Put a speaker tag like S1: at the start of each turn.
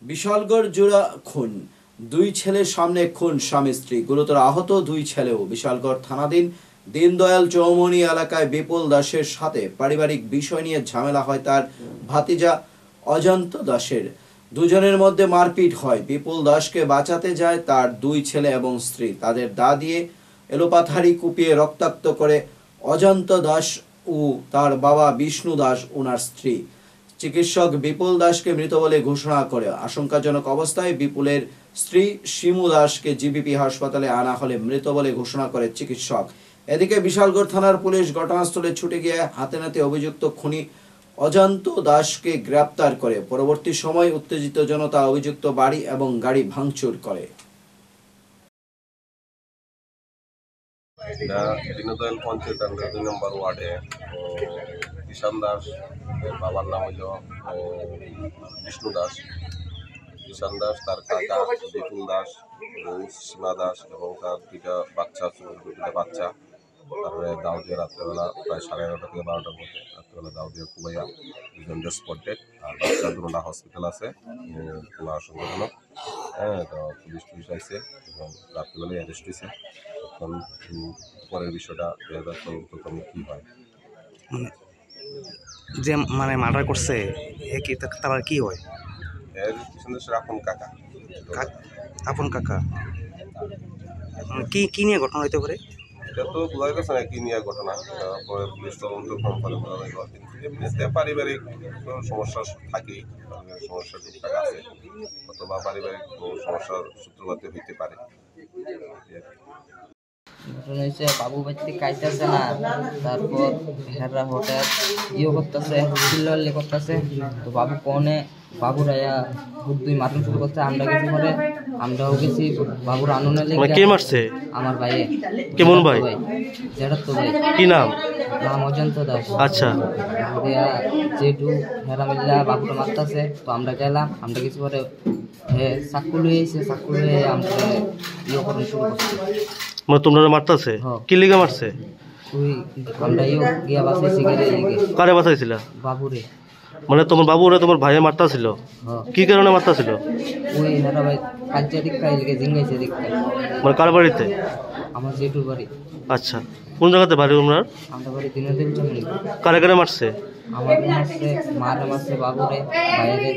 S1: বিশালগড় জোড়া খুন, দুই ছেলের সামনে খুন স্বামী স্ত্রী, গুরুতর আহত দুই ছেলেও। বিশালগড় থানাধীন দীনদয়াল চৌমুহনী এলাকায় বিপুল দাসের সাথে পারিবারিক বিষয় নিয়ে ঝামেলা হয় তার ভাতিজা অজন্ত দাসের। দুজনের মধ্যে মারপিট হয়। বিপুল দাসকে বাঁচাতে যায় তার দুই ছেলে এবং স্ত্রী। তাদের দা দিয়ে এলোপাথারি কুপিয়ে রক্তাক্ত করে অজন্ত দাস ও তার বাবা বিষ্ণু দাস ওনার স্ত্রী। চিকিৎসক বিপুল দাসকে মৃত বলে ঘোষণা করে। আশঙ্কাজনক অবস্থায় বিপুলের স্ত্রী শিমু দাসকে জিবিপি হাসপাতালে আনা হলে মৃত বলে ঘোষণা করে চিকিৎসক। এদিকে বিশালগড় থানার পুলিশ ঘটনাস্থলে ছুটে গিয়ে হাতে নাতে অভিযুক্ত খুনি অজন্ত দাসকে গ্রেপ্তার করে। পরবর্তী সময় উত্তেজিত জনতা অভিযুক্ত বাড়ি এবং গাড়ি ভাঙচুর করে।
S2: দীনদয়াল পঞ্চায়েত 2 নম্বর ওয়ার্ডে কিষান দাস, বাবার নাম হইল বিষ্ণু দাস। কিষান দাস, তার কাকা বিপুল দাস, সীমা দাস এবং তার দুইটা বাচ্চা, বাচ্চা। তারপরে দাও দিয়ে রাত্রেবেলা প্রায় 11:30 থেকে 12টার মধ্যে রাত্রেবেলা দাও দিয়ে কুবাইয়া দুজন স্পট ডেড। আর বাচ্চা দুটা হসপিটাল আছে, কোনো আশঙ্কাজনক। তো পুলিশ আইসে এবং রাত্রিবেলায় অ্যারেস্ট হয়েছে। এখন পরের বিষয়টা তদন্তক্রমে কী হয়।
S3: যে মার্ডার করছে তার কি হয়?
S2: এর পিছনে আপন কাকা।
S3: আপন কাকা কি নিয়ে ঘটনা হইতে পারে?
S2: এটা তো বোঝা গেছে না কি নিয়ে ঘটনা, পরে পুলিশ তদন্তক্রম করে বোঝা যাবে। কিন্তু এমনিতে পারিবারিক সমস্যা থাকেই, পারিবারিক সমস্যা টুকটাক আছে, অথবা পারিবারিক সমস্যার সূত্রপাতে হইতে পারে।
S4: ঘটনা হয়েছে বাবু বাড়িতে কাইতেছে না, তারপর হেরা হোটেল করতেছে, চিল্লাল্লি করতেছে। তো বাবু কনে বাবুর আয়া দুই মারণ শুরু করছে। আমরা কিছু করে আমরাও গেছি বাবুর আনন্দের লেগে।
S3: কে মারছে?
S4: আমার ভাই।
S3: কেমন ভাই?
S4: যেটা তো ভাই।
S3: কি নাম?
S4: নাম অজন্ত দাস।
S3: আচ্ছা।
S4: যেটু হেরা মিল্লা বাবুটা মারতেছে, তো আমরা গেলাম। আমরা কিছু করে চাকু লুয়ে এসে চাকু লুয়ে আমরা করে শুরু করছি।
S3: মানে তোমরা মারতেছে? কি লিগা মারছে?
S4: আমরা গিয়া বাঁচাইছি।
S3: কারে বাঁচাইছিলা?
S4: বাবুরে।
S3: মানে তোমার বাবুরে তোমার ভাইয়ে মারতাছিল? কি কারণে মারতাছিল?
S4: ওই হেরা ভাই কাজে দিককাই লিগে জিঙ্গাইছে দিককাই।
S3: মানে কার বাড়িতে?
S4: আমার জেঠুর বাড়ি।
S3: আচ্ছা, কোন জায়গাতে বাড়ি তোমরা?
S4: আমরা বাড়ি দীনদয়াল চৌমুহনী।
S3: কারে কারে মারছে?
S4: আমার মারছে, মারে মারছে বাবুরে, বাইরে।